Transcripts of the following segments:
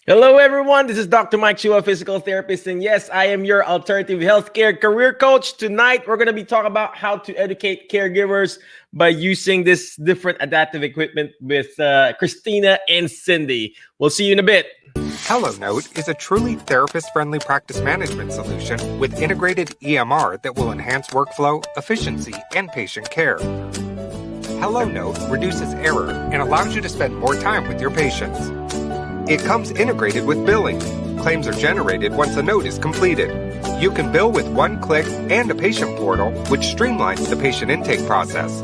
Hello, everyone. This is Dr. Mike Chua, physical therapist. And yes, I am your alternative healthcare career coach. Tonight, we're going to be talking about how to educate caregivers by using this different adaptive equipment with Christina and Cindy. We'll see you in a bit. HelloNote is a truly therapist-friendly practice management solution with integrated EMR that will enhance workflow, efficiency, and patient care. HelloNote reduces error and allows you to spend more time with your patients. It comes integrated with billing. Claims are generated once a note is completed. You can bill with one click and a patient portal, which streamlines the patient intake process.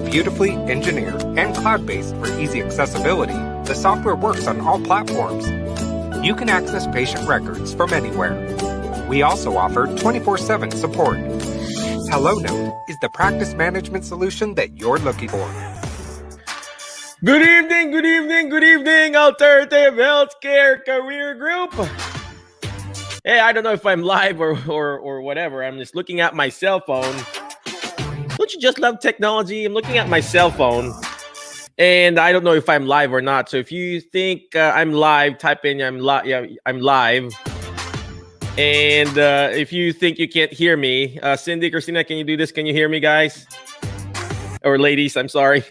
Beautifully engineered and cloud-based for easy accessibility, the software works on all platforms. You can access patient records from anywhere. We also offer 24/7 support. HelloNote is the practice management solution that you're looking for. Good evening, good evening, good evening, Alternative Healthcare Career Group. Hey, I don't know if I'm live or whatever. I'm just looking at my cell phone. Don't you just love technology? I'm looking at my cell phone, and I don't know if I'm live or not. So if you think I'm live, type in I'm live. Yeah, I'm live. And if you think you can't hear me, Cindy, Christina, can you do this? Can you hear me, guys? Or ladies, I'm sorry.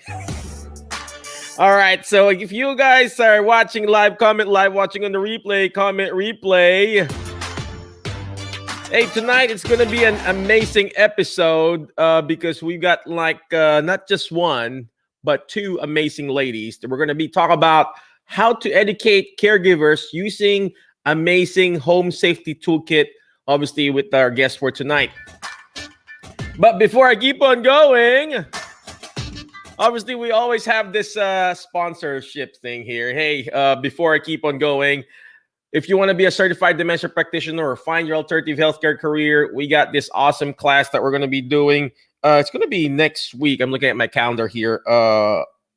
All right, so if you guys are watching live, comment live, watching on the replay, comment replay. Hey, tonight it's going to be an amazing episode because we've got like not just one, but two amazing ladies that we're going to be talking about how to educate caregivers using amazing home safety toolkit, obviously with our guest for tonight. But before I keep on going, obviously, we always have this sponsorship thing here. Hey, before I keep on going, if you want to be a certified dementia practitioner or find your alternative healthcare career, we got this awesome class that we're going to be doing. It's going to be next week. I'm looking at my calendar here.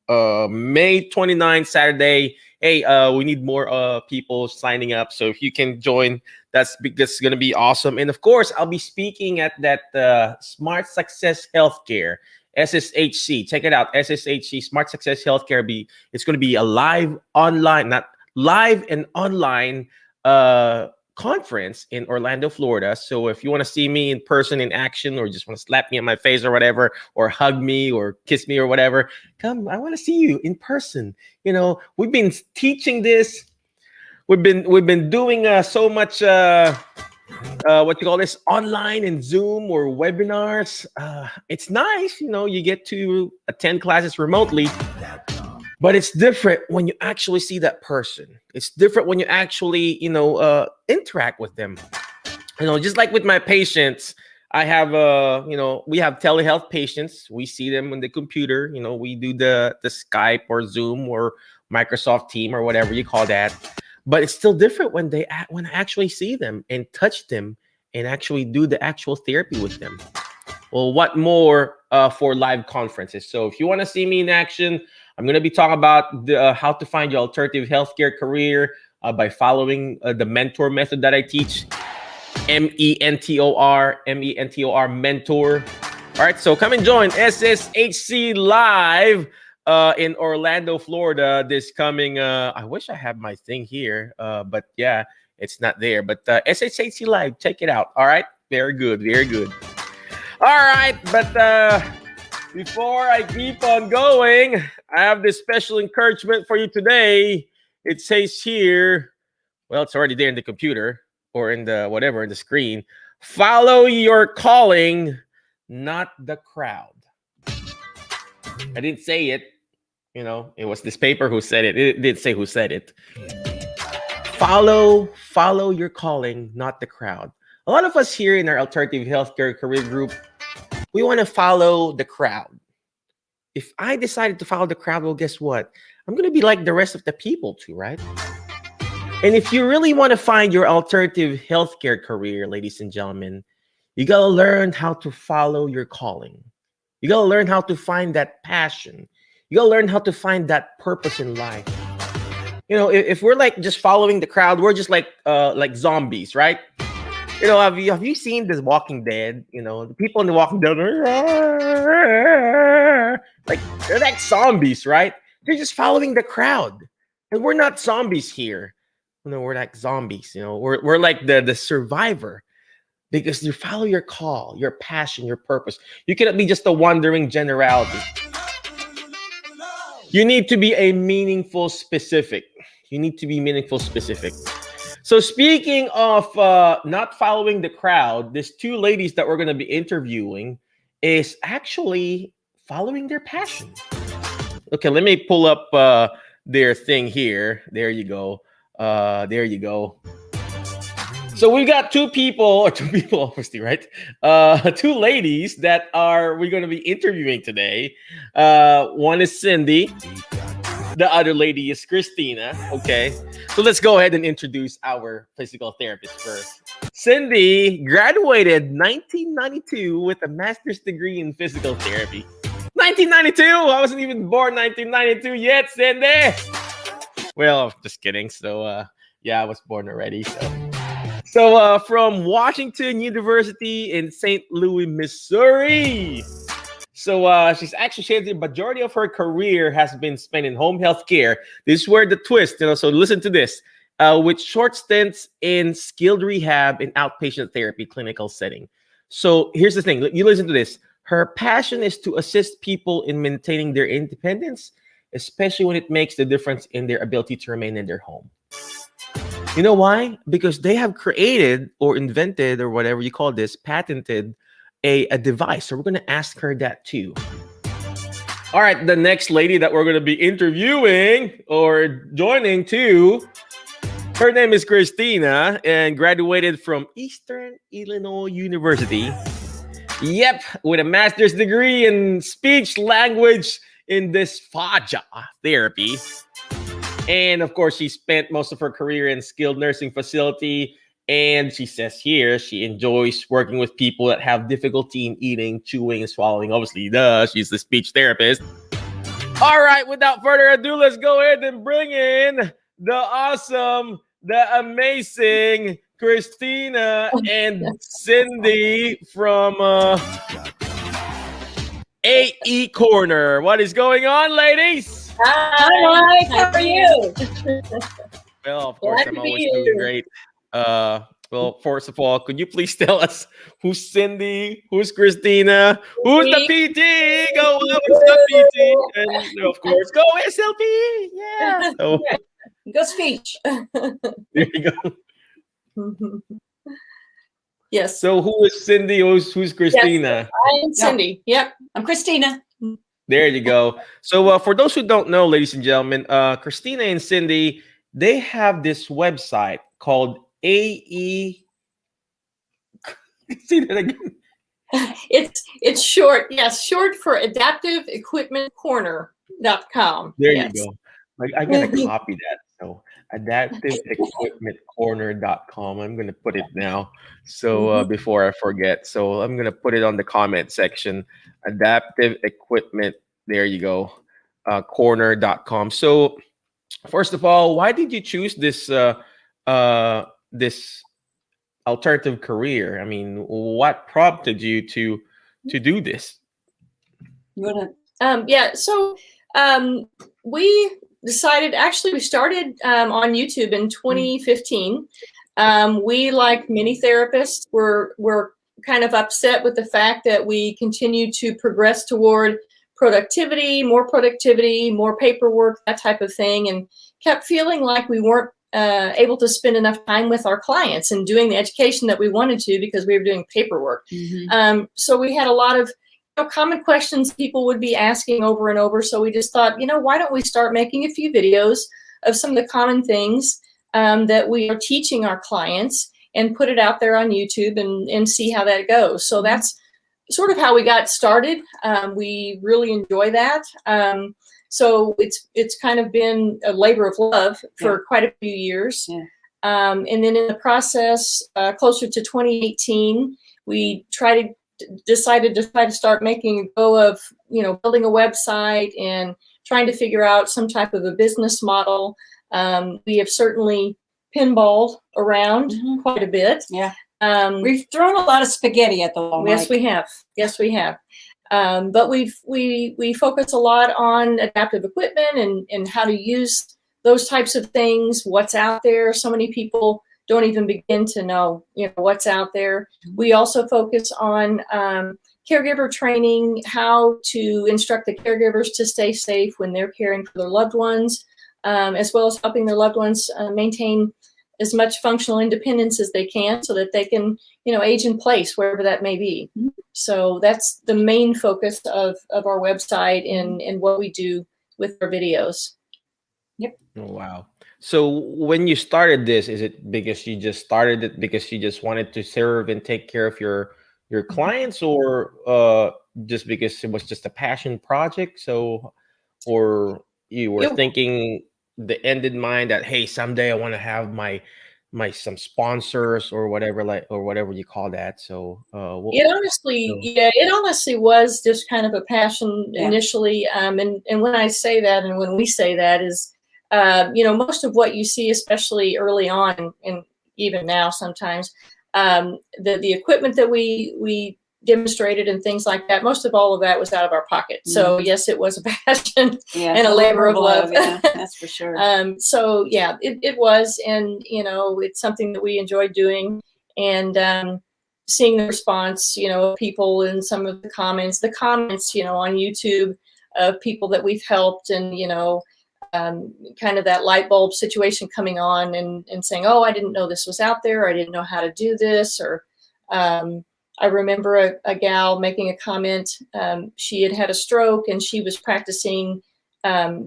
May 29th, Saturday. Hey, we need more people signing up. So if you can join, that's going to be awesome. And of course, I'll be speaking at that Smart Success Healthcare. SSHC, check it out. SSHC, Smart Success Healthcare. It's going to be a live online, not live and online conference in Orlando, Florida. So if you want to see me in person in action, or just want to slap me on my face or whatever, or hug me or kiss me or whatever, come. I want to see you in person. You know, we've been teaching this. We've been doing so much. What you call this, online and Zoom or webinars. It's nice, you know, you get to attend classes remotely, but it's different when you actually see that person. It's different when you actually, interact with them. You know, just like with my patients, I have, we have telehealth patients. We see them on the computer. You know, we do the Skype or Zoom or Microsoft Team or whatever you call that. But it's still different when I actually see them and touch them and actually do the actual therapy with them. Well, what more for live conferences? So if you want to see me in action, I'm going to be talking about how to find your alternative healthcare career by following the mentor method that I teach. MENTOR, mentor. All right, so come and join SSHC Live in Orlando, Florida, this coming, I wish I had my thing here, but yeah, it's not there. But SHC Live, check it out. All right, very good, very good. All right, but before I keep on going, I have this special encouragement for you today. It says here, well, it's already there in the computer or in the whatever, in the screen. Follow your calling, not the crowd. I didn't say it. You know, it was this paper who said it. It didn't say who said it. Follow your calling, not the crowd. A lot of us here in our alternative healthcare career group, we want to follow the crowd. If I decided to follow the crowd, well, guess what? I'm going to be like the rest of the people too, right? And if you really want to find your alternative healthcare career, ladies and gentlemen, you got to learn how to follow your calling. You got to learn how to find that passion. You got to learn how to find that purpose in life. You know, if we're like just following the crowd, we're just like zombies, right? You know, have you seen The Walking Dead? You know, the people in The Walking Dead are like, they're like zombies, right? They're just following the crowd. And we're not zombies here. we're like zombies. We're like the survivor, because you follow your call, your passion, your purpose. You cannot be just a wandering generality. You need to be a meaningful specific. You need to be meaningful specific. So speaking of not following the crowd, these two ladies that we're going to be interviewing is actually following their passion. Okay, let me pull up their thing here. There you go. There you go. So we got two people, obviously, right? Two ladies that we're going to be interviewing today. One is Cindy. The other lady is Christina. Okay. So let's go ahead and introduce our physical therapist first. Cindy graduated 1992 with a master's degree in physical therapy. 1992? I wasn't even born 1992 yet, Cindy. Well, just kidding. So, yeah, I was born already. So from Washington University in St. Louis, Missouri. So she's actually said the majority of her career has been spent in home health care. This is where the twist, so listen to this. With short stints in skilled rehab and outpatient therapy clinical setting. So here's the thing. You listen to this. Her passion is to assist people in maintaining their independence, especially when it makes the difference in their ability to remain in their home. You know why? Because they have created or invented or whatever you call this, patented a device. So we're going to ask her that too. All right, the next lady that we're going to be interviewing or joining too, her name is Christina and graduated from Eastern Illinois University. Yep, with a master's degree in speech language in dysphagia therapy. And of course, she spent most of her career in skilled nursing facility. And she says here she enjoys working with people that have difficulty in eating, chewing, and swallowing. Obviously, she's the speech therapist. All right, without further ado, let's go ahead and bring in the awesome, the amazing Christina and Cindy from AE Corner. What is going on, ladies? Hi, Mike. How are you? Well, of course, I'm always doing great. Well, first of all, could you please tell us who's Cindy, who's Christina, who's the PT? Go up with the PT, and of course, go SLP. Yeah. So, go speech. There you go. Yes. So, who is Cindy? Who's Christina? Yes, I'm Cindy. Yep, I'm Christina. There you go. So, for those who don't know, ladies and gentlemen, Christina and Cindy, they have this website called AE. See that again? It's short. Yes, short for adaptiveequipmentcorner.com. There you go. I gotta copy that. So adaptiveequipmentcorner.com. I'm gonna put it now. So before I forget. So I'm gonna put it on the comment section. Adaptive equipment. There you go. Corner.com. So first of all, why did you choose this this alternative career? I mean, what prompted you to do this? Yeah. So we decided. Actually, we started on YouTube in 2015. We, like many therapists, were kind of upset with the fact that we continue to progress toward productivity, more paperwork, that type of thing, and kept feeling like we weren't able to spend enough time with our clients and doing the education that we wanted to because we were doing paperwork. So we had a lot of common questions people would be asking over and over. So we just thought, why don't we start making a few videos of some of the common things that we are teaching our clients and put it out there on YouTube and see how that goes. So that's sort of how we got started. We really enjoy that. So it's kind of been a labor of love for quite a few years. And then in the process, closer to 2018, we decided to try to start making a go of, building a website and trying to figure out some type of a business model. We have certainly pinballed around quite a bit. Yeah. We've thrown a lot of spaghetti at the wall. Yes, we have. Yes, we have. But we focus a lot on adaptive equipment and how to use those types of things, what's out there. So many people don't even begin to know, what's out there. We also focus on caregiver training, how to instruct the caregivers to stay safe when they're caring for their loved ones, as well as helping their loved ones maintain as much functional independence as they can so that they can, age in place wherever that may be. So that's the main focus of our website and what we do with our videos. Yep. Oh, wow. So when you started this, is it because you just started it because you just wanted to serve and take care of your clients, or just because it was just a passion project? So, or you were thinking the end in mind that, hey, someday I want to have my some sponsors or whatever, or whatever you call that. So it honestly was just kind of a passion initially. And when I say that, and when we say that, is most of what you see, especially early on, and even now sometimes, the equipment that we demonstrated and things like that, most of all of that was out of our pocket. So yes, it was a passion and a labor of love. That's for sure. So yeah, it was, and it's something that we enjoyed doing, and seeing the response, of people in some of the comments, on YouTube of people that we've helped, and kind of that light bulb situation coming on, and saying, oh, I didn't know this was out there. I didn't know how to do this. Or I remember a gal making a comment. She had a stroke and she was practicing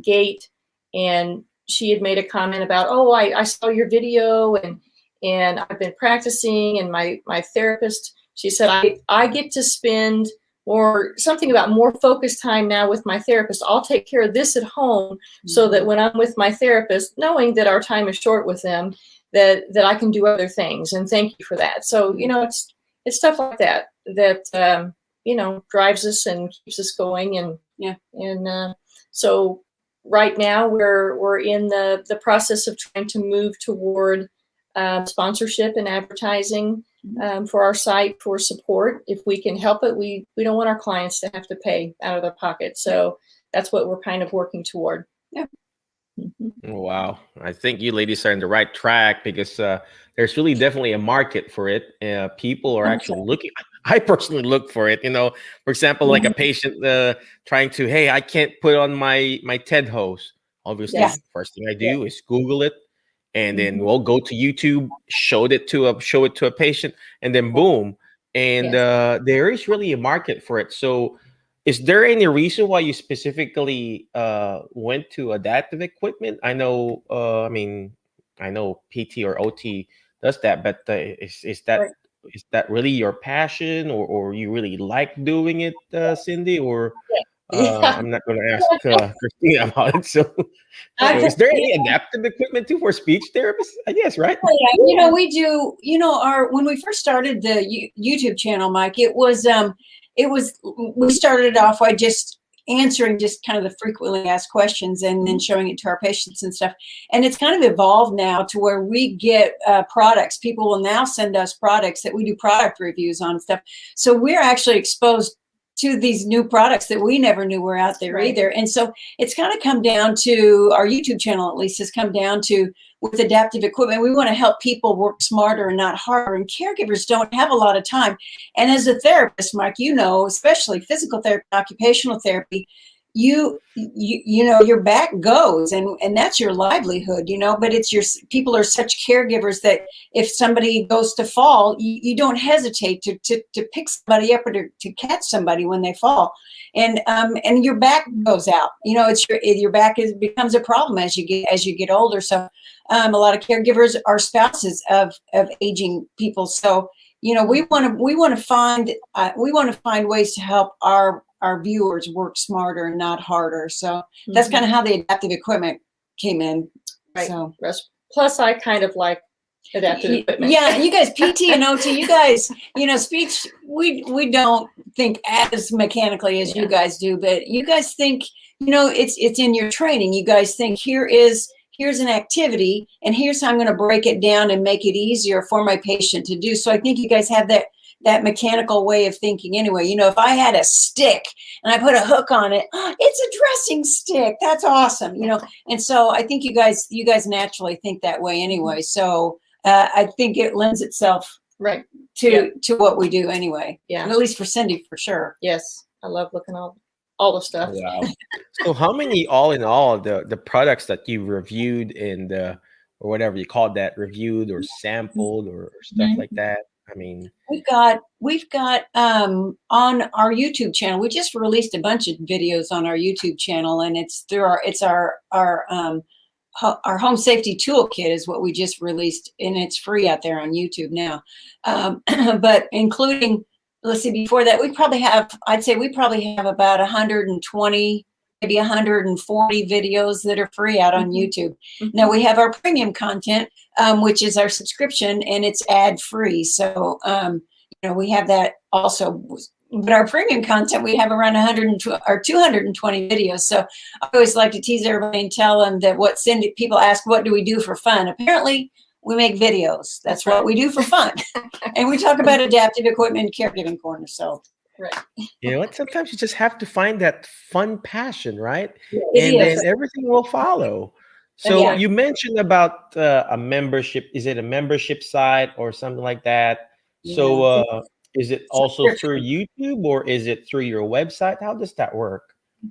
gait, and she had made a comment about, oh, I saw your video and I've been practicing, and my therapist, she said, I get to spend something about more focused time now with my therapist. I'll take care of this at home so that when I'm with my therapist, knowing that our time is short with them, that I can do other things. And thank you for that. So, it's stuff like that drives us and keeps us going. And so right now we're in the process of trying to move toward sponsorship and advertising for our site for support. If we can help it, we don't want our clients to have to pay out of their pocket. So that's what we're kind of working toward. Yeah. Wow. I think you ladies are in the right track, because there's really definitely a market for it. People are actually looking. I personally look for it. For example, like a patient trying to, hey, I can't put on my TED host. Obviously, first thing I do is Google it. And then we'll go to YouTube, show it to a patient, and then boom. And there is really a market for it. So is there any reason why you specifically went to adaptive equipment? I know, I know PT or OT does that, but is that really your passion, or you really like doing it, Cindy? Or I'm not going to ask Christina about it. So is there any adaptive equipment too for speech therapists? I guess, right? Yeah, we do. When we first started the YouTube channel, Mike, it was we started off by just answering just kind of the frequently asked questions and then showing it to our patients and stuff. And it's kind of evolved now to where we get products. People will now send us products that we do product reviews on stuff. So we're actually exposed to these new products that we never knew were out there either. And so it's kind of come down to, our YouTube channel at least has come down to, with adaptive equipment, we want to help people work smarter and not harder. And caregivers don't have a lot of time. And as a therapist, Mike, especially physical therapy, occupational therapy, you know, your back goes, and that's your livelihood, but people are such caregivers that if somebody goes to fall, you don't hesitate to pick somebody up or to catch somebody when they fall. And your back goes out, it's your back becomes a problem as you get older. So a lot of caregivers are spouses of aging people. So, we want to find ways to help our viewers work smarter and not harder. So that's kind of how the adaptive equipment came in. Right. So plus I kind of like adaptive equipment. Yeah, you guys, PT and OT, you guys, speech, we don't think as mechanically as you guys do, but you guys think, it's in your training. You guys think here's an activity, and here's how I'm going to break it down and make it easier for my patient to do. So I think you guys have that mechanical way of thinking anyway. You know, if I had a stick and I put a hook on it, oh, it's a dressing stick. That's awesome. You know, and so I think you guys naturally think that way anyway. So I think it lends itself Right. to what we do anyway. Yeah. And at least for Cindy, for sure. Yes. I love looking all the stuff. Wow. So how many, all in all, the products that you reviewed and or whatever you called that, reviewed or sampled or stuff like that? I mean, we've got on our YouTube channel. We just released a bunch of videos on our YouTube channel, and it's through our home safety toolkit is what we just released, and it's free out there on YouTube now. But including, let's see, before that, I'd say we probably have about 120, maybe 140 videos that are free out on YouTube. Now we have our premium content, which is our subscription, and it's ad free. So, you know, we have that also. But our premium content, we have around 220 videos. So I always like to tease everybody and tell them that people ask, what do we do for fun? Apparently, we make videos. That's what we do for fun. And we talk about adaptive equipment and caregiving corner. So, right. You know what? Sometimes you just have to find that fun passion, right? It And is. then everything will follow. So Yeah. you mentioned about a membership. Is it a membership site or something like that? So is it also through YouTube or is it through your website? How does that work?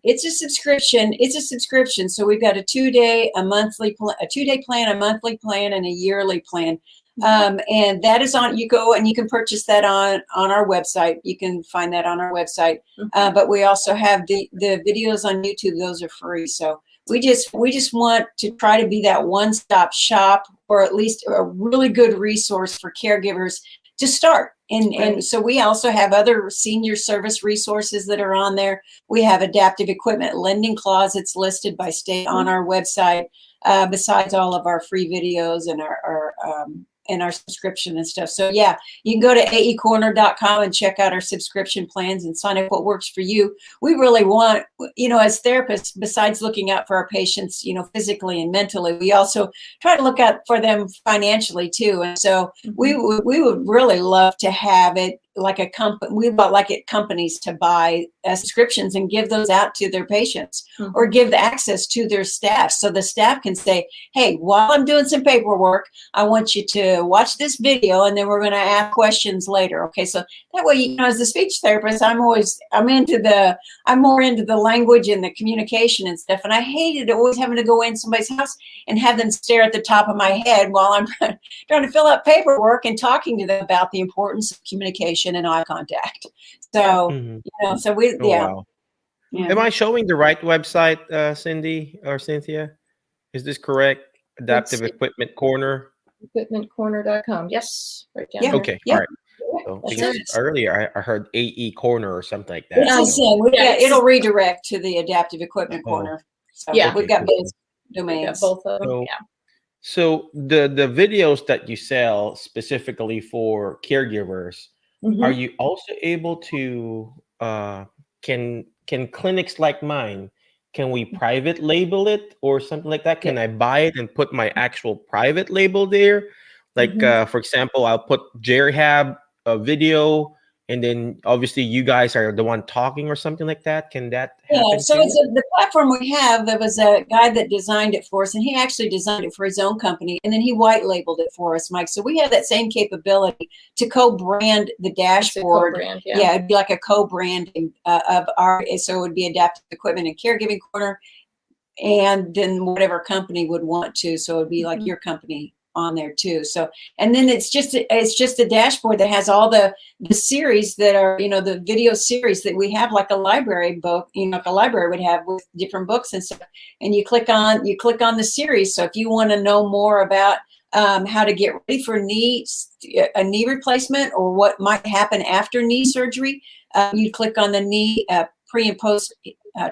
It's a subscription. It's a subscription. So we've got a 2-day, a 2-day plan, a monthly plan, and a yearly plan. And that is on, you go and you can purchase that on our website. You can find that on our website. But we also have the videos on YouTube. Those are free. So we just want to try to be that one-stop shop, or at least a really good resource for caregivers to start. And so we also have other senior service resources that are on there. We have adaptive equipment lending closets listed by state on our website, besides all of our free videos and our subscription and stuff. So yeah, you can go to aecorner.com and check out our subscription plans and sign up what works for you. We really want, you know, as therapists, besides looking out for our patients, you know, physically and mentally, we also try to look out for them financially too. And so we would really love to have it like a company. We would like it companies to buy subscriptions and give those out to their patients, or give the access to their staff, so the staff can say, hey, while I'm doing some paperwork, I want you to watch this video, and then we're going to ask questions later. Okay, so that way, you know, as a speech therapist, I'm more into the language and the communication and stuff, and I hated always having to go in somebody's house and have them stare at the top of my head while I'm trying to fill out paperwork and talking to them about the importance of communication and eye contact. So, you know, so we, Wow. Am I showing the right website, Cindy or Cynthia? Is this correct? Adaptive Equipment Corner. Equipmentcorner.com. Yes. Right down there. Okay. All right. So, because earlier I heard AE Corner or something like that. It'll redirect to the Adaptive Equipment Corner. So we've got both domains. Both of them. So the videos that you sell specifically for caregivers, are you also able to can clinics like mine, can we private label it or something like that? Can I buy it and put my actual private label there? Like for example, I'll put Jerihab video, and then obviously you guys are the one talking or something like that. Can that happen? Yeah, so it's the platform we have. There was a guy that designed it for us, and he actually designed it for his own company, and then he white labeled it for us, Mike. So we have that same capability to co-brand the dashboard. It'd be like a co-branding of our, so it would be Adaptive Equipment and Caregiving Corner, and then whatever company would want to. So it'd be like your company on there too. So, and then it's just a dashboard that has all the series that are, you know, the video series that we have, like a library book, you know, like a library would have with different books and stuff. And you click on the series. So if you want to know more about how to get ready for a knee replacement, or what might happen after knee surgery, you click on the knee pre and post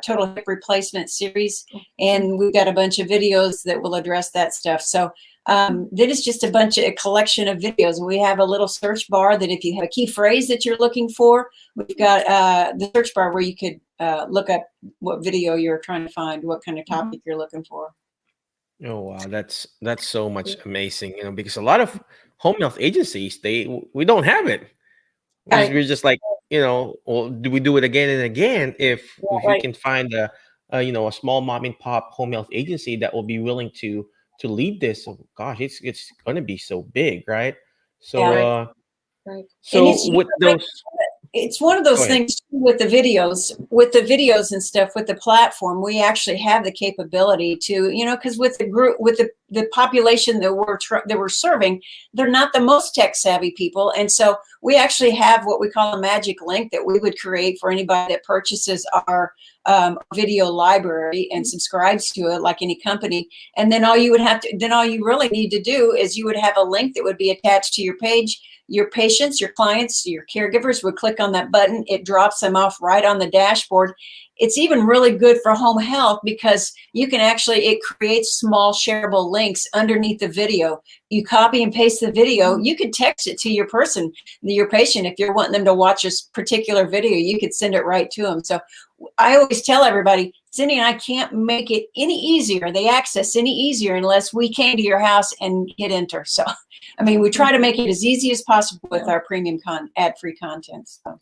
total hip replacement series, and we've got a bunch of videos that will address that stuff. So that is just a collection of videos. And we have a little search bar that if you have a key phrase that you're looking for, we've got the search bar where you could look up what video you're trying to find, what kind of topic you're looking for. Oh wow, that's so much amazing, you know, because a lot of home health agencies, we don't have it. Right. We're just like, well, do we do it again and again if we Right. can find a small mom and pop home health agency that will be willing to lead this? So, gosh, it's gonna be so big, right? So Yeah. Right. And so with those, it's one of go those ahead. things too, with the videos and stuff, with the platform, we actually have the capability to, because with the group, with the population that we're serving, they're not the most tech savvy people. And so we actually have what we call a magic link that we would create for anybody that purchases our video library and subscribes to it, like any company. And then all you really need to do is you would have a link that would be attached to your page. Your patients, your clients, your caregivers would click on that button. It drops them off right on the dashboard. It's even really good for home health because it creates small shareable links underneath the video. You copy and paste the video. You could text it to your patient. If you're wanting them to watch a particular video, you could send it right to them. So I always tell everybody, Cindy and I can't make it any easier, the access any easier, unless we came to your house and hit enter. So, I mean, we try to make it as easy as possible with our premium ad-free content. So.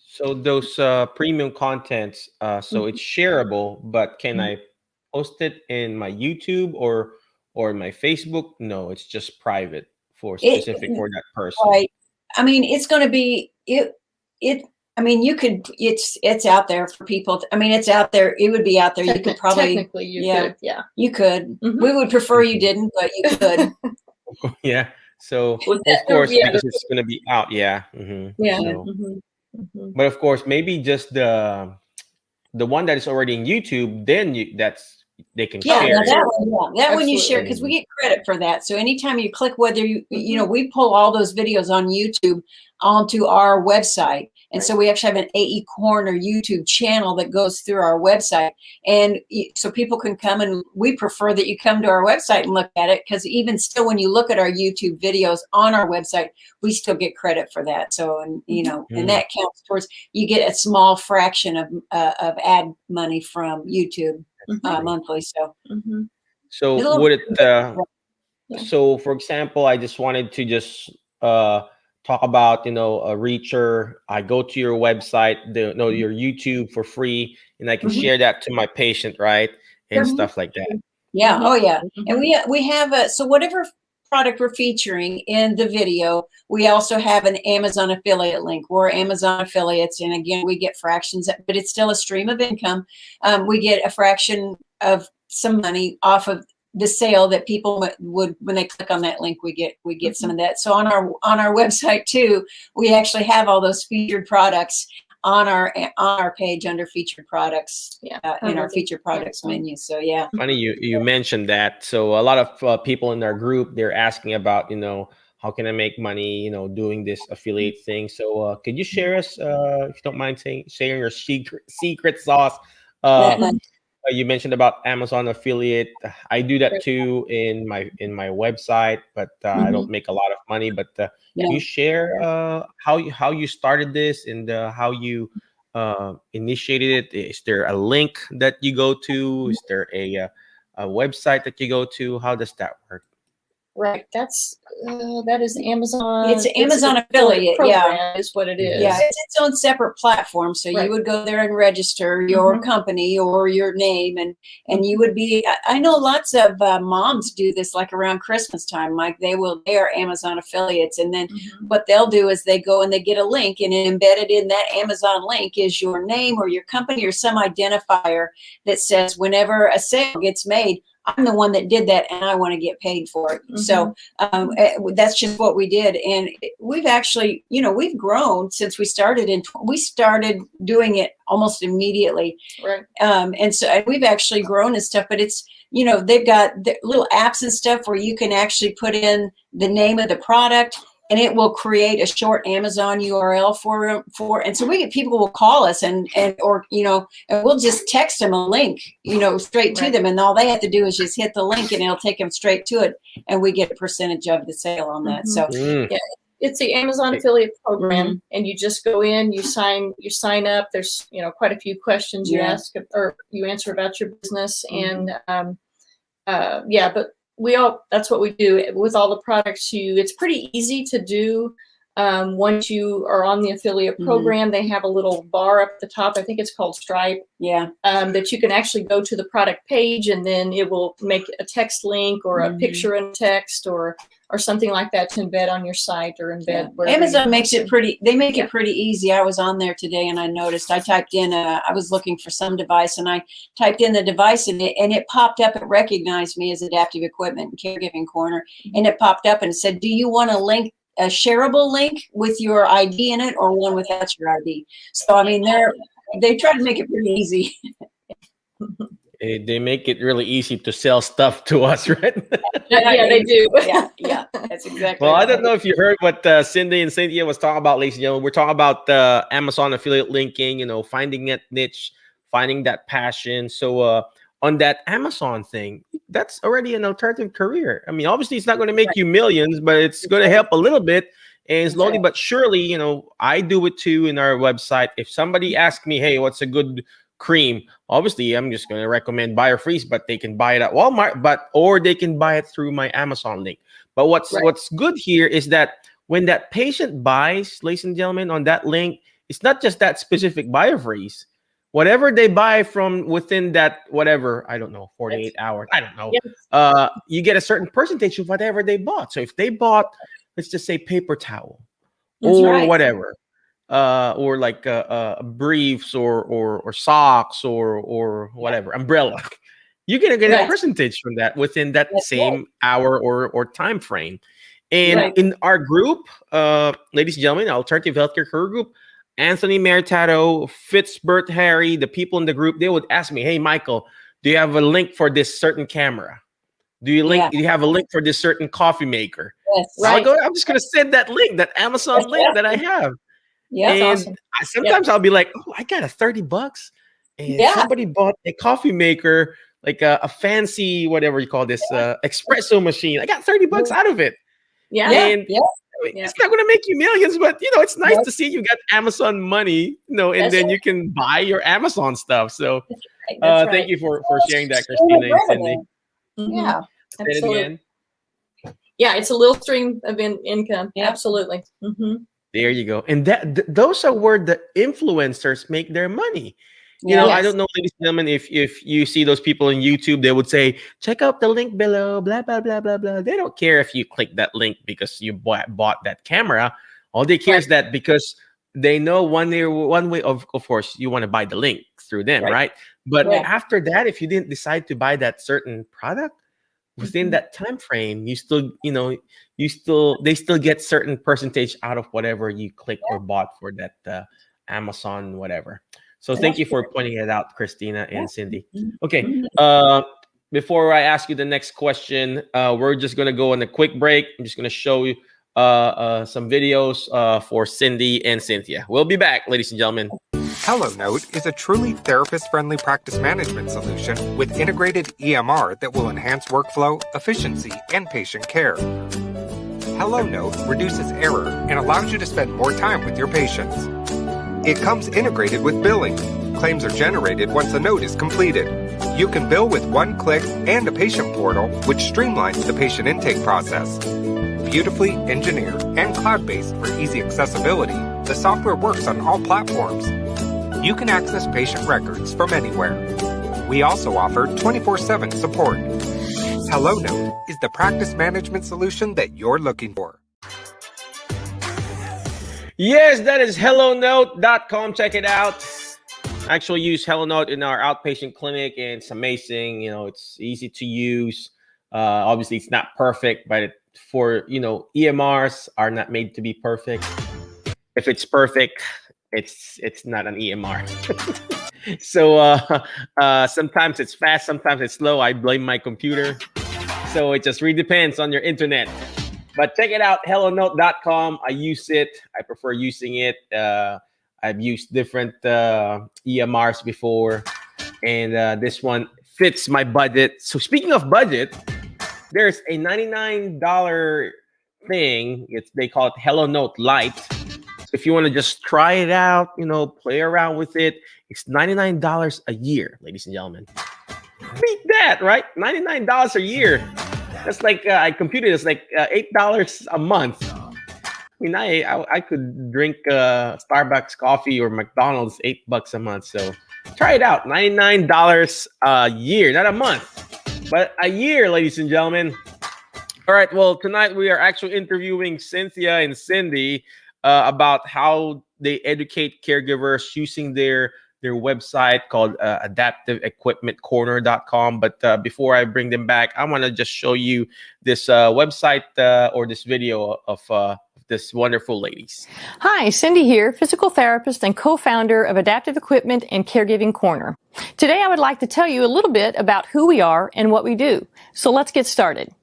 So those premium contents, so it's shareable, but can I post it in my YouTube or in my Facebook? No, it's just private specific for that person. Right. I mean, it's going to be I mean, it's out there for people. I mean, it's out there. It would be out there. You could probably, technically you could. Yeah. You could. We would prefer you didn't, but you could. Yeah. So Was of that- course, yeah, because it's going to be out. Yeah. Yeah. So, but of course, maybe just the one that is already in YouTube, then they can Yeah, share now it. that one you Absolutely. share, because we get credit for that. So anytime you click, whether we pull all those videos on YouTube onto our website. And so we actually have an AE Corner YouTube channel that goes through our website. And so people can come, and we prefer that you come to our website and look at it, because even still, when you look at our YouTube videos on our website, we still get credit for that. So, and that counts towards, you get a small fraction of ad money from YouTube monthly. So, So would it? So, for example, I just wanted to just talk about a reacher. I go to your website, your YouTube for free, and I can share that to my patient, right, and stuff like that. Yeah. Oh, yeah. And we have so whatever product we're featuring in the video, we also have an Amazon affiliate link. We're Amazon affiliates, and again, we get fractions, but it's still a stream of income. We get a fraction of some money off of the sale that people would, when they click on that link, we get some of that. So on our website too, we actually have all those featured products on our page under featured products, in our featured products menu. So yeah. Funny you mentioned that. So a lot of people in our group, they're asking about how can I make money doing this affiliate thing. So could you share us, if you don't mind sharing your secret sauce? You mentioned about Amazon affiliate. I do that too in my website, but I don't make a lot of money. But can you share how you started this and how you initiated it? Is there a link that you go to? Is there a website that you go to? How does that work? Right. That is Amazon. It's an Amazon affiliate. Program is what it is. Yeah, it's its own separate platform. So you would go there and register your company or your name, and you would be. I know lots of moms do this, like around Christmas time. Like they are Amazon affiliates, and then what they'll do is they go and they get a link, and embedded in that Amazon link is your name or your company or some identifier that says whenever a sale gets made, I'm the one that did that, and I want to get paid for it. So that's just what we did, and we've actually, we've grown since we started. We started doing it almost immediately, right? And so we've actually grown and stuff. But it's, they've got the little apps and stuff where you can actually put in the name of the product, and it will create a short Amazon URL for, and so we get people will call us and we'll just text them a link, straight to them, and all they have to do is just hit the link, and it'll take them straight to it, and we get a percentage of the sale on that. So yeah, it's the Amazon affiliate program, and you just go in, you sign up. There's quite a few questions you ask or you answer about your business, and but that's what we do with all the products. It's pretty easy to do Once you are on the affiliate program, they have a little bar up at the top. I think it's called Stripe. Yeah. That you can actually go to the product page, and then it will make a text link or a picture in text or something like that to embed on your site or embed. Yeah. Amazon makes it pretty. They make it pretty easy. I was on there today and I noticed. I typed in. I was looking for some device and I typed in the device and it popped up. It recognized me as Adaptive Equipment and Caregiving Corner, and it popped up and said, "Do you want a shareable link with your ID in it, or one without your ID?" So I mean, they try to make it pretty easy. They make it really easy to sell stuff to us, right? Yeah, they do. Yeah, that's exactly. Well, right. I don't know if you heard what Cindy and Cynthia was talking about, ladies and gentlemen. We're talking about Amazon affiliate linking, finding that niche, finding that passion. So on that Amazon thing, that's already an alternative career. I mean, obviously it's not going to make you millions, but it's going to help a little bit. And slowly but surely, I do it too in our website. If somebody asks me, hey, what's a good cream? Obviously, I'm just going to recommend Buy or Freeze, but they can buy it at Walmart, or they can buy it through my Amazon link. But what's good here is that when that patient buys, ladies and gentlemen, on that link, it's not just that specific Buy or Freeze. Whatever they buy from within that, whatever, I don't know, 48 hours, I don't know. Yes. You get a certain percentage of whatever they bought. So if they bought, let's just say paper towel or whatever, or like briefs or socks or whatever, umbrella, you're going to get a percentage from that within that same hour or time frame. And in our group, ladies and gentlemen, Alternative Healthcare Career Group, Anthony Meritato, Fitzbert Harry, the people in the group, they would ask me, hey, Michael, do you have a link for this certain camera? Do you have a link for this certain coffee maker? Yes, I'm just going to send that link, that Amazon link that I have. Yeah, and awesome. Sometimes I'll be like, oh, I got a $30 and somebody bought a coffee maker, like a fancy, whatever you call this, espresso machine. I got $30 out of it. It's not going to make you millions, but it's nice to see you got Amazon money, and then you can buy your Amazon stuff. So thank you for sharing that, Christina and Cindy. Yeah, say it again. Yeah, it's a little stream of income. Yeah. Absolutely. There you go. And those are where the influencers make their money. I don't know, ladies and gentlemen, if you see those people on YouTube, they would say, check out the link below, blah, blah, blah, blah, blah. They don't care if you click that link because you bought that camera. All they care is that because they know one way, of course, you want to buy the link through them, right? But after that, if you didn't decide to buy that certain product, within that time frame, you still, they still get certain percentage out of whatever you click or bought for that Amazon, whatever. So thank you for pointing it out, Christina and Cindy. Okay. Before I ask you the next question, we're just going to go on a quick break. I'm just going to show you some videos for Cindy and Cynthia. We'll be back, ladies and gentlemen. HelloNote is a truly therapist-friendly practice management solution with integrated EMR that will enhance workflow, efficiency, and patient care. HelloNote reduces error and allows you to spend more time with your patients. It comes integrated with billing. Claims are generated once a note is completed. You can bill with one click and a patient portal, which streamlines the patient intake process. Beautifully engineered and cloud-based for easy accessibility, the software works on all platforms. You can access patient records from anywhere. We also offer 24/7 support. HelloNote is the practice management solution that you're looking for. Yes, that is HelloNote.com. Check it out. I actually use HelloNote in our outpatient clinic, and it's amazing. It's easy to use. Obviously, it's not perfect, but EMRs are not made to be perfect. If it's perfect, it's not an EMR. So sometimes it's fast, sometimes it's slow. I blame my computer. So it just really depends on your internet. But check it out, HelloNote.com. I use it. I prefer using it. I've used different EMRs before, and this one fits my budget. So speaking of budget, there's a $99 thing. They call it HelloNote Lite. So if you want to just try it out, play around with it, it's $99 a year, ladies and gentlemen. Beat that, right? $99 a year. That's like I computed. It's like $8 a month. mean, I could drink Starbucks coffee or McDonald's $8 a month. So try it out. $99 a year, not a month, but a year, ladies and gentlemen. All right. Well, tonight we are actually interviewing Cynthia and Cindy about how they educate caregivers using their website called adaptiveequipmentcorner.com. But before I bring them back, I want to just show you this website or this video of this wonderful ladies. Hi, Cindy here, physical therapist and co-founder of Adaptive Equipment and Caregiving Corner. Today I would like to tell you a little bit about who we are and what we do. So let's get started.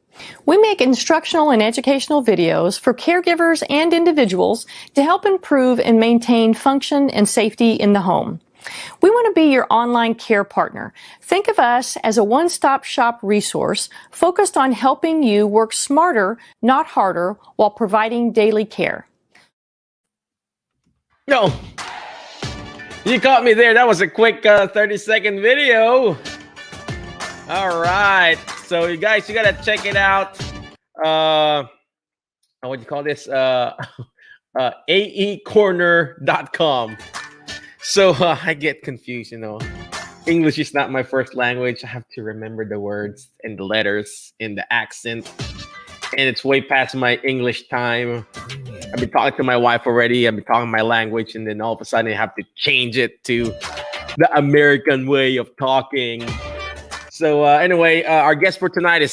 We make instructional and educational videos for caregivers and individuals to help improve and maintain function and safety in the home. We want to be your online care partner. Think of us as a one-stop shop resource focused on helping you work smarter, not harder, while providing daily care. No, you caught me there. That was a quick 30-second video. All right. So you guys, you got to check it out. What do you call this? aecorner.com. So I get confused, English is not my first language. I have to remember the words and the letters and the accent. And it's way past my English time. I've been talking to my wife already. I've been talking my language. And then all of a sudden I have to change it to the American way of talking. So anyway, our guest for tonight is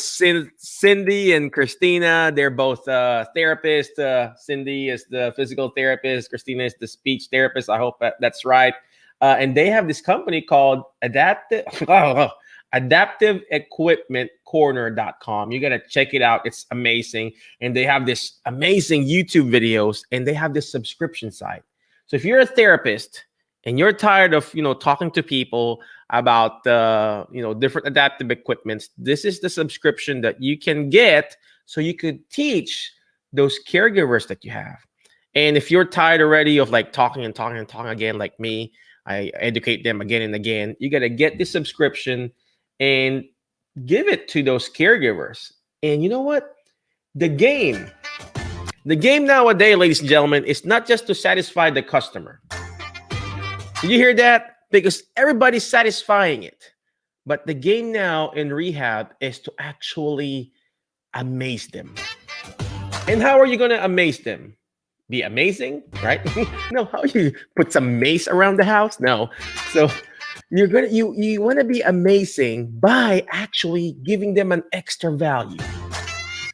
Cindy and Christina. They're both therapists. Cindy is the physical therapist. Christina is the speech therapist. I hope that's right. And they have this company called AdaptiveEquipmentCorner.com. You got to check it out. It's amazing. And they have this amazing YouTube videos, and they have this subscription site. So if you're a therapist and you're tired of, talking to people about, different adaptive equipments, this is the subscription that you can get so you could teach those caregivers that you have. And if you're tired already of talking again, like me, I educate them again and again. You got to get this subscription and give it to those caregivers. And you know what? The game nowadays, ladies and gentlemen, is not just to satisfy the customer. Did you hear that? Because everybody's satisfying it. But the game now in rehab is to actually amaze them. And how are you going to amaze them? Be amazing, right? No, how you put some mace around the house? No. So you want to be amazing by actually giving them an extra value.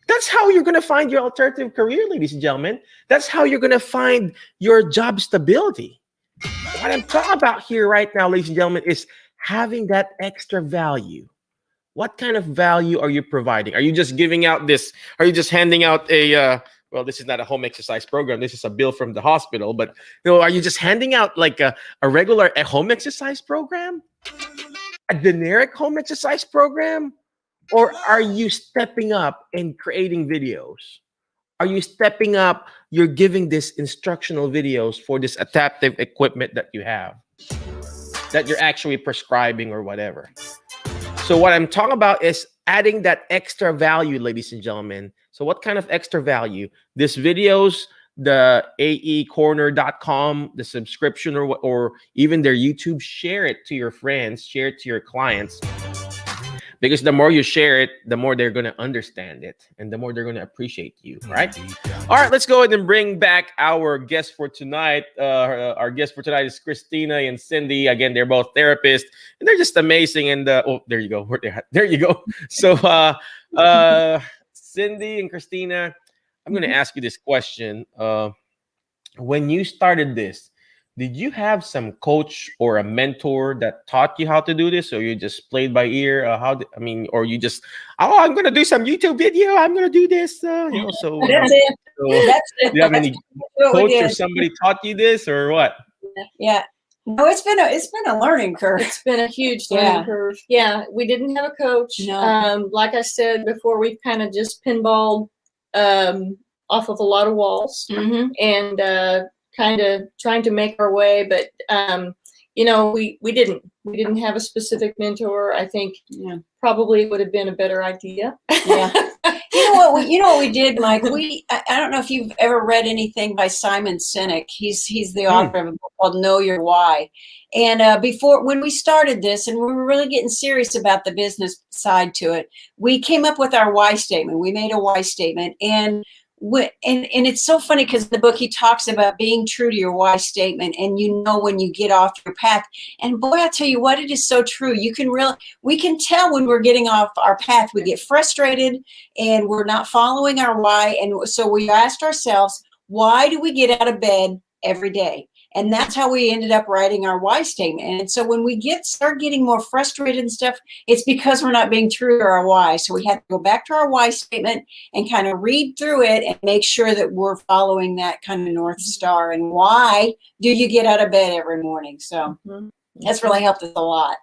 That's how you're going to find your alternative career, ladies and gentlemen. That's how you're going to find your job stability. What I'm talking about here right now, ladies and gentlemen, is having that extra value. What kind of value are you providing? Are you just giving out this? Are you just handing out a, well, this is not a home exercise program. This is a bill from the hospital. But, are you just handing out like a regular home exercise program? A generic home exercise program? Or are you stepping up and creating videos? Are you stepping up? You're giving this instructional videos for this adaptive equipment that you have, that you're actually prescribing or whatever. So what I'm talking about is adding that extra value, ladies and gentlemen. So what kind of extra value? This videos, the aecorner.com, the subscription or even their YouTube, share it to your friends, share it to your clients. Because the more you share it, the more they're going to understand it and the more they're going to appreciate you, right? All right, let's go ahead and bring back our guest for tonight. Our guest for tonight is Christina and Cindy. Again, they're both therapists and they're just amazing. And there you go. There you go. So Cindy and Christina, I'm going to ask you this question. When you started this, did you have some coach or a mentor that taught you how to do this, or you just played by ear? Or you just, I'm going to do some YouTube video. I'm going to do this. So That's it. That's it. Do you have any coach or somebody taught you this, or what? Yeah. No, it's been a learning curve. It's been a huge learning curve. Yeah, we didn't have a coach. No. Like I said before, we've kind of just pinballed off of a lot of walls and kind of trying to make our way, but we didn't have a specific mentor. I think probably would have been a better idea. Yeah. You you know what we did, Mike? I don't know if you've ever read anything by Simon Sinek. He's the author of a book called Know Your Why. And when we started this, and we were really getting serious about the business side to it, we came up with our why statement. We made a why statement, and it's so funny because in the book he talks about being true to your why statement, and when you get off your path. And boy, I tell you what, it is so true. We can tell when we're getting off our path. We get frustrated and we're not following our why. And so we asked ourselves, why do we get out of bed every day? And that's how we ended up writing our why statement. And so when we start getting more frustrated and stuff, it's because we're not being true to our why. So we have to go back to our why statement and kind of read through it and make sure that we're following that kind of North Star. And why do you get out of bed every morning? So that's really helped us a lot.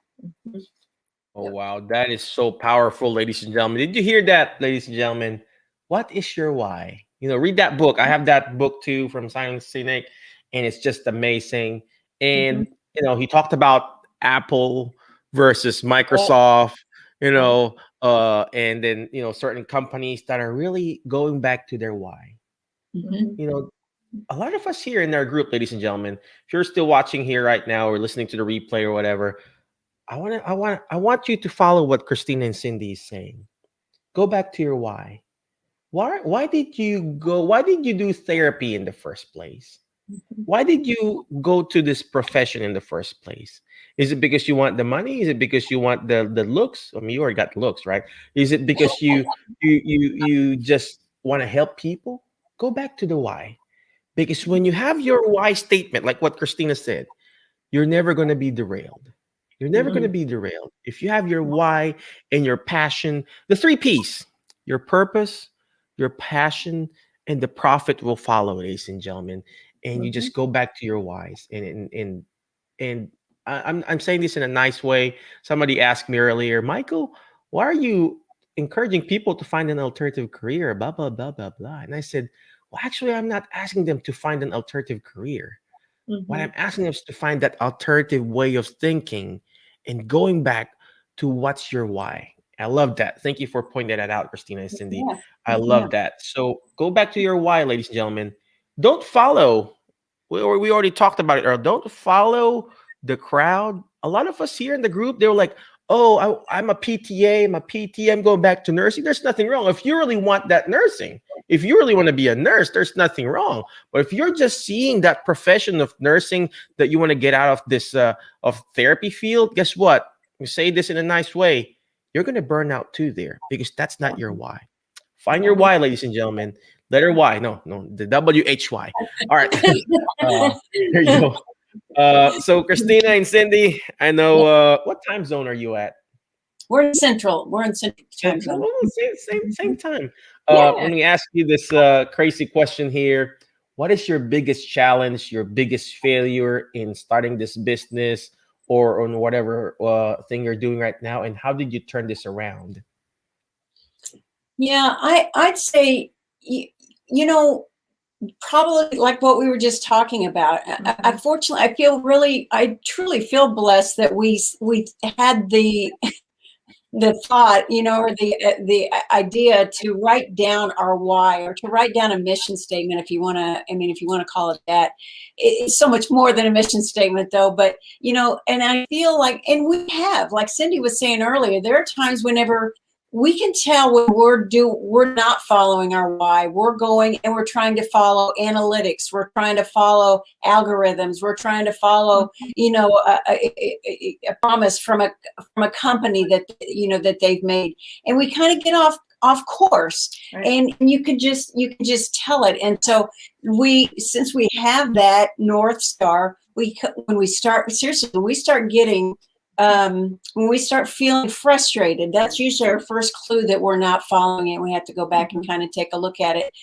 Oh, wow. That is so powerful, ladies and gentlemen. Did you hear that, ladies and gentlemen? What is your why? Read that book. I have that book too from Simon Sinek, and it's just amazing. And, he talked about Apple versus Microsoft, and then, certain companies that are really going back to their why. A lot of us here in our group, ladies and gentlemen, if you're still watching here right now or listening to the replay or whatever, I want you to follow what Christina and Cindy is saying. Go back to your why. Why did you do therapy in the first place? Why did you go to this profession in the first place? Is it because you want the money? Is it because you want the looks? I mean, you already got looks, right? Is it because you just want to help people? Go back to the why. Because when you have your why statement, like what Christina said, you're never going to be derailed. You're never going to be derailed. If you have your why and your passion, the 3 P's, your purpose, your passion, and the profit will follow, ladies and gentlemen. And you just go back to your whys. And I'm saying this in a nice way. Somebody asked me earlier, Michael, why are you encouraging people to find an alternative career? Blah, blah, blah, blah, blah. And I said, well, actually, I'm not asking them to find an alternative career. What I'm asking them is to find that alternative way of thinking and going back to what's your why. I love that. Thank you for pointing that out, Christina and Cindy. Yeah. I love that. So go back to your why, ladies and gentlemen. Don't follow. We already talked about it earlier. Don't follow the crowd. A lot of us here in the group, they were like, oh, I'm a PTA, I'm going back to nursing. There's nothing wrong. If you really want that nursing, if you really want to be a nurse, there's nothing wrong. But if you're just seeing that profession of nursing that you want to get out of this of therapy field, guess what? You say this in a nice way, you're going to burn out too there because that's not your why. Find your why, ladies and gentlemen. Letter Y. No, the WHY. All right. There you go. So Christina and Cindy, I know what time zone are you at? We're in Central. We're in Central time zone. Same time. Yeah. Let me ask you this crazy question here. What is your biggest challenge, your biggest failure in starting this business or on whatever thing you're doing right now? And how did you turn this around? Yeah, I'd say, probably like what we were just talking about. Unfortunately, I truly feel blessed that we had the thought, or the idea to write down our why, or to write down a mission statement, if you want to call it that. It's so much more than a mission statement though, but and I feel like, and we have, like Cindy was saying earlier, there are times whenever we can tell when we're not following our why. We're going and we're trying to follow analytics. We're trying to follow algorithms. We're trying to follow, a promise from a company that they've made, and we kind of get off course. Right. And you can just tell it. And so since we have that North Star, when we start getting when we start feeling frustrated, that's usually our first clue that we're not following it. We have to go back and kind of take a look at it.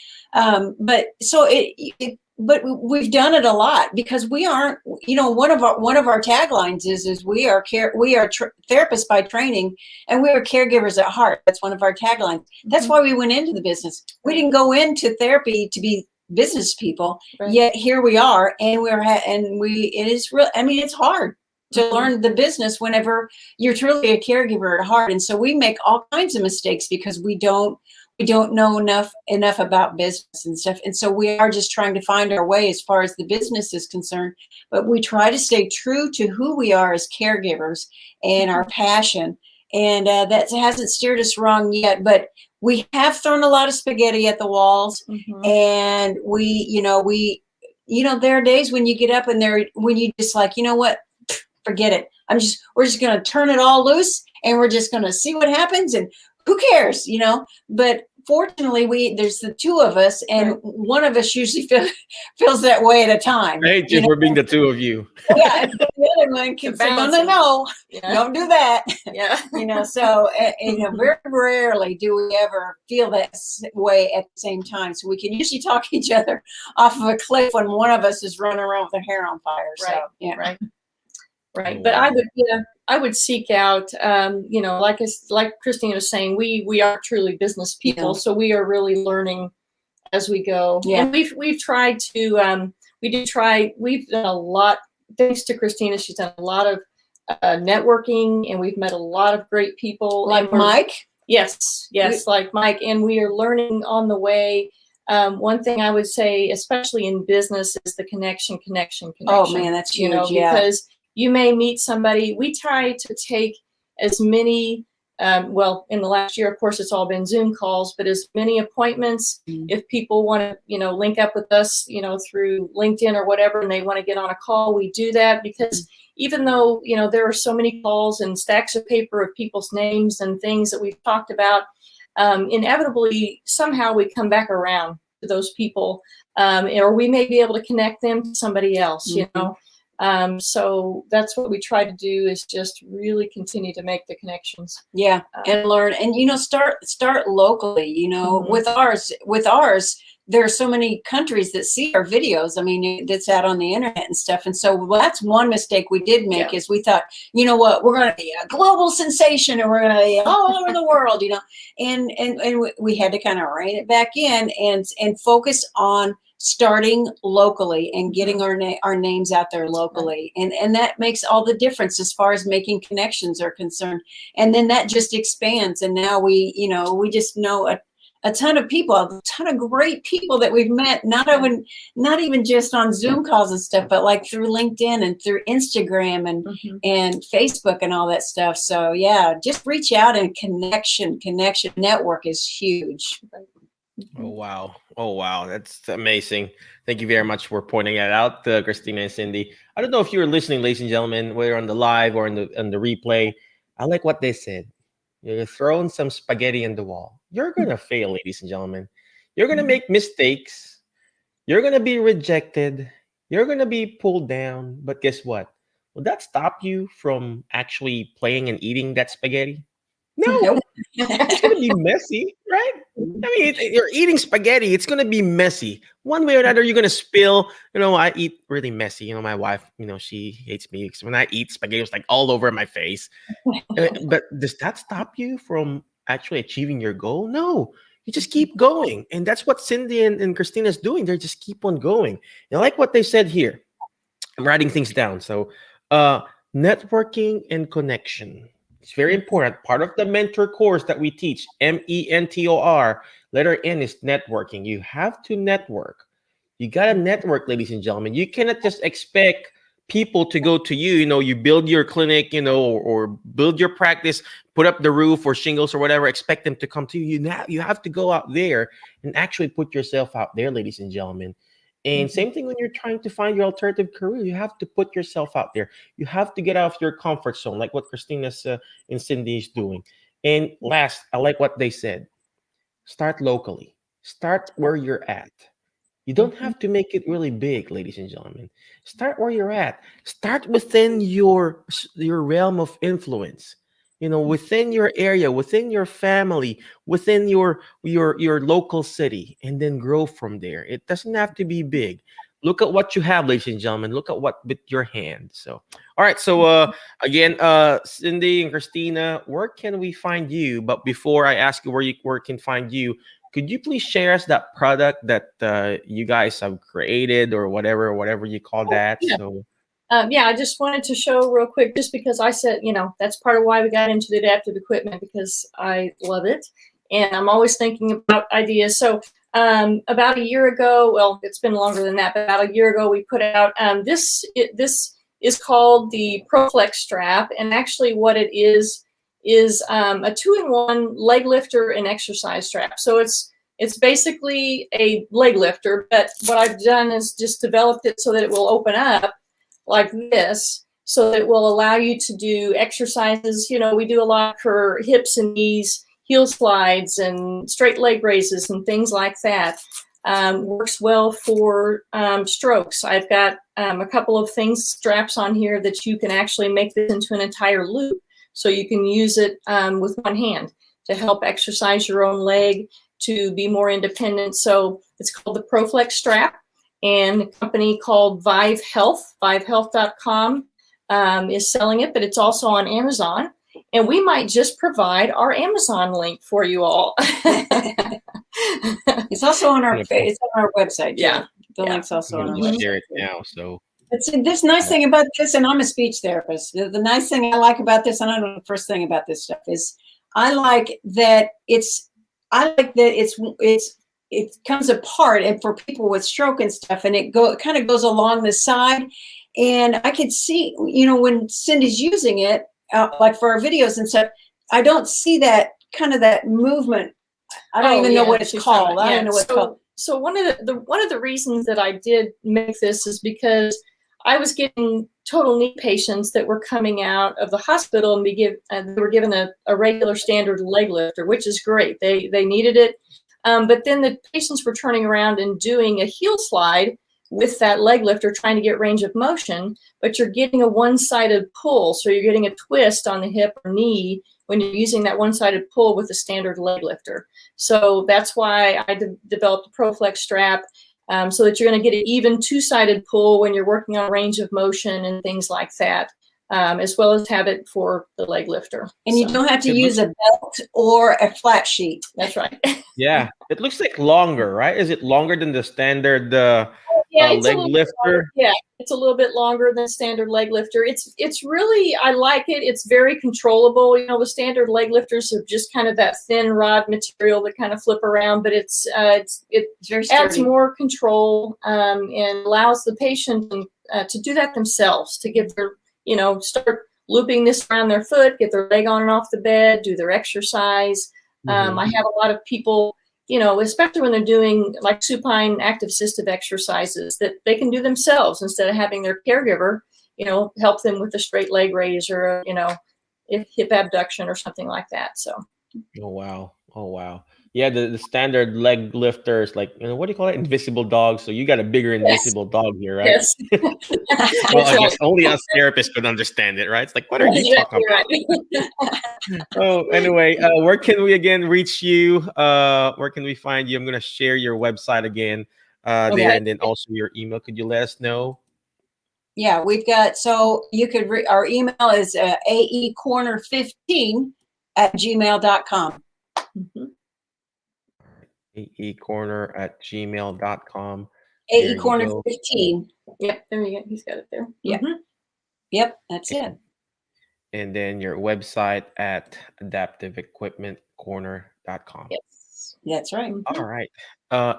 But we've done it a lot because we aren't, one of our taglines is we are therapists by training, and we are caregivers at heart. That's one of our taglines. That's why we went into the business. We didn't go into therapy to be business people, right. Yet here we are, and it is real. I mean, it's hard to learn the business whenever you're truly a caregiver at heart. And so we make all kinds of mistakes because we don't we don't know enough about business and stuff. And so we are just trying to find our way as far as the business is concerned. But we try to stay true to who we are as caregivers and our passion. And that hasn't steered us wrong yet. But we have thrown a lot of spaghetti at the walls. And there are days when you get up and when you just like, you know what, forget it. We're just going to turn it all loose and we're just going to see what happens and who cares, but fortunately there's the two of us and one of us usually feels that way at a time. I hate you for being the two of you. Yeah. The other one can say, no, don't do that. Yeah. So, very rarely do we ever feel that way at the same time. So we can usually talk each other off of a cliff when one of us is running around with their hair on fire. Right. So, yeah. Right. But I would seek out, like Christina was saying, we are truly business people. So we are really learning as we go. Yeah. And we've tried to, we've done a lot, thanks to Christina, she's done a lot of networking and we've met a lot of great people. Like Mike? Yes, like Mike. And we are learning on the way. One thing I would say, especially in business, is the connection. Oh man, that's huge. Because you may meet somebody. We try to take as many, in the last year, of course, it's all been Zoom calls, but as many appointments, if people want to, link up with us, through LinkedIn or whatever, and they want to get on a call, we do that because even though, there are so many calls and stacks of paper of people's names and things that we've talked about, inevitably, somehow we come back around to those people, or we may be able to connect them to somebody else, so that's what we try to do is just really continue to make the connections. Yeah. And learn and, start locally, with ours, there are so many countries that see our videos. I mean, that's out on the internet and stuff. And so that's one mistake we did make is we thought, you know what, we're going to be a global sensation and we're going to be all over the world, and we had to kind of rein it back in and focus on starting locally and getting our names out there locally. And that makes all the difference as far as making connections are concerned. And then that just expands. And now we just know a ton of people, a ton of great people that we've met, not even just on Zoom calls and stuff, but like through LinkedIn and through Instagram and Facebook and all that stuff. So yeah, just reach out and connection network is huge. Oh, wow. That's amazing. Thank you very much for pointing that out, Christina and Cindy. I don't know if you were listening, ladies and gentlemen, whether on the live or on the replay. I like what they said. You're throwing some spaghetti in the wall. You're going to fail, ladies and gentlemen. You're going to make mistakes. You're going to be rejected. You're going to be pulled down. But guess what? Will that stop you from actually playing and eating that spaghetti? No, it's going to be messy, right? I mean, you're eating spaghetti. It's going to be messy. One way or another, you're going to spill. I eat really messy. My wife, she hates me because when I eat spaghetti, it's like all over my face. But does that stop you from actually achieving your goal? No, you just keep going. And that's what Cindy and Christina is doing. They just keep on going. And I like what they said here. I'm writing things down. So networking and connection. It's very important. Part of the mentor course that we teach, MENTOR, letter N is networking. You have to network. You got to network, ladies and gentlemen. You cannot just expect people to go to you. You build your clinic, or build your practice, put up the roof or shingles or whatever, expect them to come to you. You have to go out there and actually put yourself out there, ladies and gentlemen. And same thing when you're trying to find your alternative career, you have to put yourself out there. You have to get out of your comfort zone, like what Christina's and Cindy is doing. And last, I like what they said. Start locally. Start where you're at. You don't have to make it really big, ladies and gentlemen. Start where you're at. Start within your realm of influence. Within your area, within your family, within your local city, and then grow from there. It doesn't have to be big. Look at what you have, ladies and gentlemen. Look at what with your hand. So, all right. So, again, Cindy and Christina, where can we find you? But before I ask you where can find you, could you please share us that product that you guys have created or whatever you call that? Yeah. So. I just wanted to show real quick, just because I said, that's part of why we got into the adaptive equipment, because I love it. and I'm always thinking about ideas. So about a year ago, well, it's been longer than that, but about a year ago, we put out this is called the ProFlex strap, and actually what it is a 2-in-1 leg lifter and exercise strap. So it's basically a leg lifter, but what I've done is just developed it so that it will open up like this, so that it will allow you to do exercises. You know, we do a lot for hips and knees, heel slides and straight leg raises and things like that. Works well for strokes. I've got a couple of straps on here that you can actually make this into an entire loop. So you can use it with one hand to help exercise your own leg, to be more independent. So it's called the ProFlex strap, and a company called Vive Health, vivehealth.com is selling it, but it's also on Amazon. And we might just provide our Amazon link for you all. It's also on our website. Yeah. The link's also on our Just website. share it now. So But see, this nice thing about this, and I'm a speech therapist, the nice thing I like about this, and I know the first thing about this stuff is I like that it comes apart, and for people with stroke and stuff, and it kind of goes along the side. And I could see, you know, when Cindy's using it, like for our videos and stuff, I don't see that kind of that movement. I don't even know what it's called. I don't know what it's called. So one of the reasons that I did make this is because I was getting total knee patients that were coming out of the hospital and they were given a regular standard leg lifter, which is great. They needed it. But then the patients were turning around and doing a heel slide with that leg lifter, trying to get range of motion, but you're getting a one-sided pull. So you're getting a twist on the hip or knee when you're using that one-sided pull with a standard leg lifter. So that's why I developed the ProFlex strap, so that you're going to get an even two-sided pull when you're working on range of motion and things like that, as well as have it for the leg lifter. And you don't have to use a belt or a flat sheet. That's right. yeah, it looks like longer, right? Is it longer than the standard leg lifter? Yeah, it's a little bit longer than standard leg lifter. It's really, I like it. It's very controllable. You know, the standard leg lifters are just kind of that thin rod material that kind of flip around, but it very adds sturdy. more control and allows the patient to do that themselves, to give their, you know, start looping this around their foot, get their leg on and off the bed, do their exercise. I have a lot of people, you know, especially when they're doing like supine active assistive exercises that they can do themselves instead of having their caregiver, you know, help them with a straight leg raise or, you know, hip abduction or something like that. So. Oh, wow. Yeah, the standard leg lifters, like, you know, what do you call it? Invisible dog. So you got a bigger invisible dog here, right? Yes. Well, I guess only us therapists could understand it, right? It's like, what are you talking about? Oh, anyway, where can we again reach you? Where can we find you? I'm gonna share your website again there, and then also your email. Could you let us know? Yeah, we've got, so you could, our email is aecorner15@gmail.com. aecorner@gmail.com. aecorner15. Yep, there you go. He's got it there. Yeah. Yep, that's it. And then your website at adaptiveequipmentcorner.com. Yes, that's right. All right.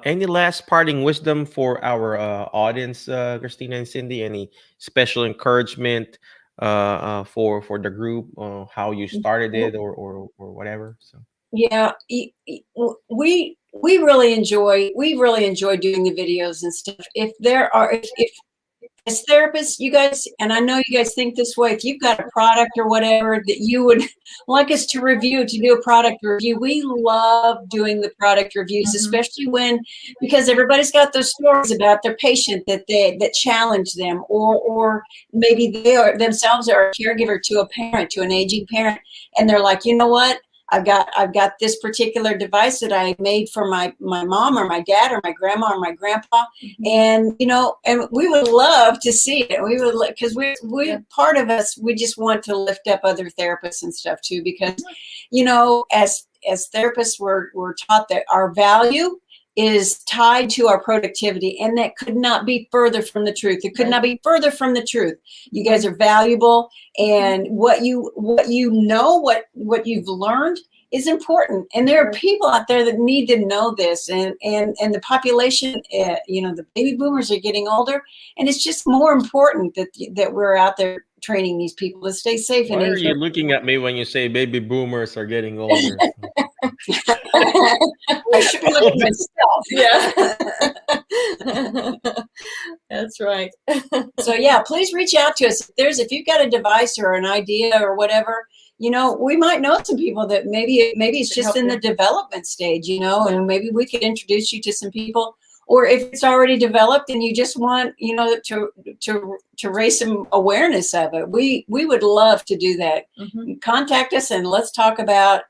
Any last parting wisdom for our audience, Christina and Cindy? Any special encouragement for the group, how you started it, or whatever? So. Yeah, we really enjoy doing the videos and stuff. If as therapists, you guys, and I know you guys think this way, if you've got a product or whatever that you would like us to review, to do a product review, we love doing the product reviews, especially because everybody's got those stories about their patient that challenge them, or maybe they themselves are a caregiver to a parent, to an aging parent, and they're like, you know what? I've got this particular device that I made for my mom or my dad or my grandma or my grandpa, and you know, and we would love to see it. We would, because we part of us, we just want to lift up other therapists and stuff too, because you know, as therapists, we're taught that our value is tied to our productivity, and that could not be further from the truth. It could not be further from the truth. You guys are valuable, and what you've learned is important. And there are people out there that need to know this. And the population, the baby boomers are getting older. And it's just more important that we're out there training these people to stay safe. Why are you looking at me when you say baby boomers are getting older? I should be looking at myself. Yeah. That's right. So yeah, please reach out to us. If you've got a device or an idea or whatever, we might know some people that maybe it's just in the development stage, and maybe we could introduce you to some people. Or if it's already developed and you just want, to raise some awareness of it, we would love to do that. Mm-hmm. Contact us and let's talk about,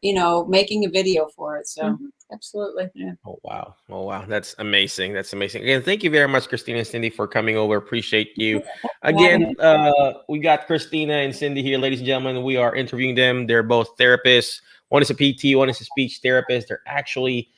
making a video for it. So absolutely. Yeah. Oh wow. That's amazing. Again, thank you very much, Christina and Cindy, for coming over. Appreciate you. Again, we got Christina and Cindy here, ladies and gentlemen. We are interviewing them. They're both therapists. One is a PT, one is a speech therapist. They're actually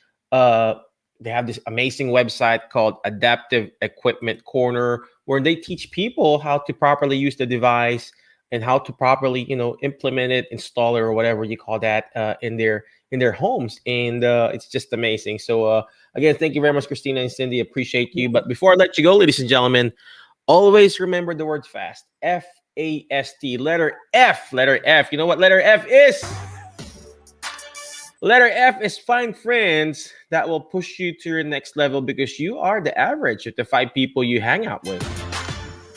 they have this amazing website called Adaptive Equipment Corner, where they teach people how to properly use the device and how to properly, implement it, install it, or whatever you call that in their homes. And it's just amazing. So again, thank you very much, Christina and Cindy. Appreciate you. But before I let you go, ladies and gentlemen, always remember the word FAST. F-A-S-T. Letter F. You know what letter F is? Letter F is find friends that will push you to your next level, because you are the average of the 5 people you hang out with.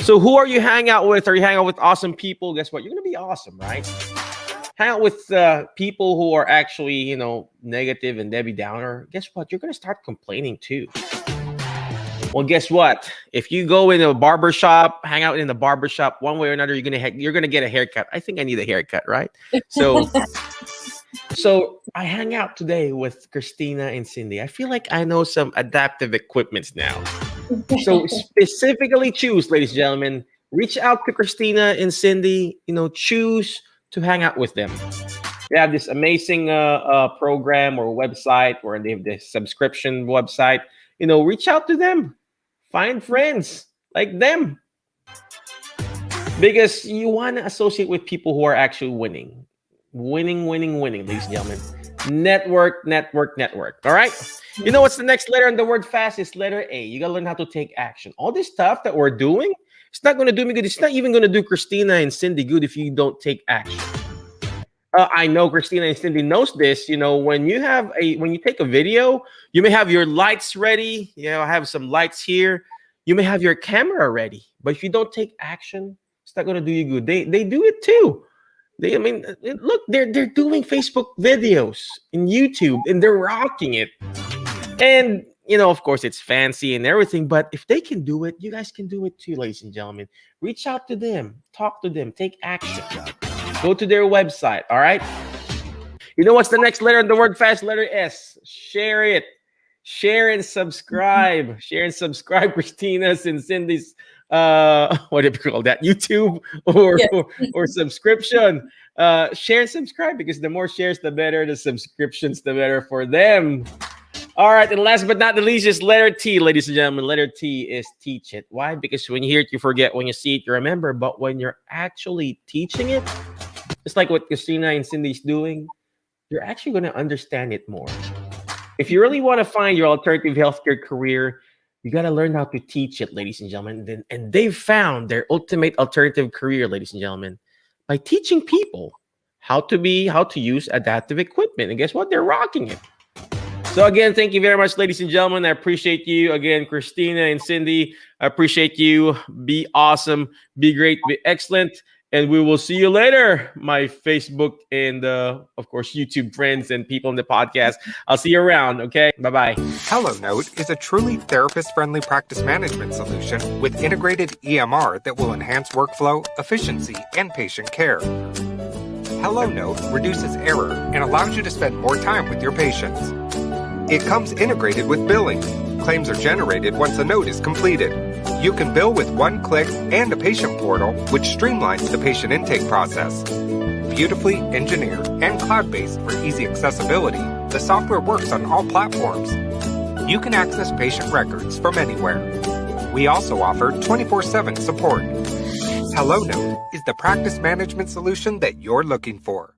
So who are you hang out with? Are you hang out with awesome people? Guess what? You're going to be awesome, right? Hang out with people who are actually, negative and Debbie Downer. Guess what? You're going to start complaining too. Well, guess what? If you go in a barbershop, hang out in the barbershop, one way or another, you're going to get a haircut. I think I need a haircut, right? So I hang out today with Christina and Cindy. I feel like I know some adaptive equipments now. So specifically choose, ladies and gentlemen, reach out to Christina and Cindy, choose to hang out with them. They have this amazing program or website, where they have this subscription website. Reach out to them. Find friends like them. Because you want to associate with people who are actually winning. Winning, ladies and gentlemen. Network. All right? You know what's the next letter in the word FAST? Is letter A. You got to learn how to take action. All this stuff that we're doing, it's not going to do me good. It's not even going to do Christina and Cindy good if you don't take action. I know Christina and Cindy knows this. When you take a video, you may have your lights ready. I have some lights here. You may have your camera ready. But if you don't take action, it's not going to do you good. They do it too. Look, they're doing Facebook videos and YouTube, and they're rocking it. And, of course, it's fancy and everything. But if they can do it, you guys can do it too, ladies and gentlemen. Reach out to them. Talk to them. Take action. Go to their website, all right? You know what's the next letter in the word FAST? Letter S. Share it. Share and subscribe. Share and subscribe Christina's and Cindy's what do you call that? YouTube or subscription. Share and subscribe, because the more shares, the better. The subscriptions, the better for them. All right, and last but not the least is letter T, ladies and gentlemen. Letter T is teach it. Why? Because when you hear it, you forget. When you see it, you remember. But when you're actually teaching it, it's like what Christina and Cindy's doing, you're actually going to understand it more. If you really want to find your alternative healthcare career, you got to learn how to teach it, ladies and gentlemen. And they've found their ultimate alternative career, ladies and gentlemen, by teaching people how to use adaptive equipment. And guess what? They're rocking it. So again, thank you very much, ladies and gentlemen. I appreciate you. Again, Christina and Cindy, I appreciate you. Be awesome, be great, be excellent. And we will see you later, my Facebook and, of course, YouTube friends and people in the podcast. I'll see you around, okay? Bye-bye. HelloNote is a truly therapist-friendly practice management solution with integrated EMR that will enhance workflow, efficiency, and patient care. HelloNote reduces error and allows you to spend more time with your patients. It comes integrated with billing. Claims are generated once a note is completed. You can bill with one click and a patient portal, which streamlines the patient intake process. Beautifully engineered and cloud-based for easy accessibility, the software works on all platforms. You can access patient records from anywhere. We also offer 24/7 support. HelloNote is the practice management solution that you're looking for.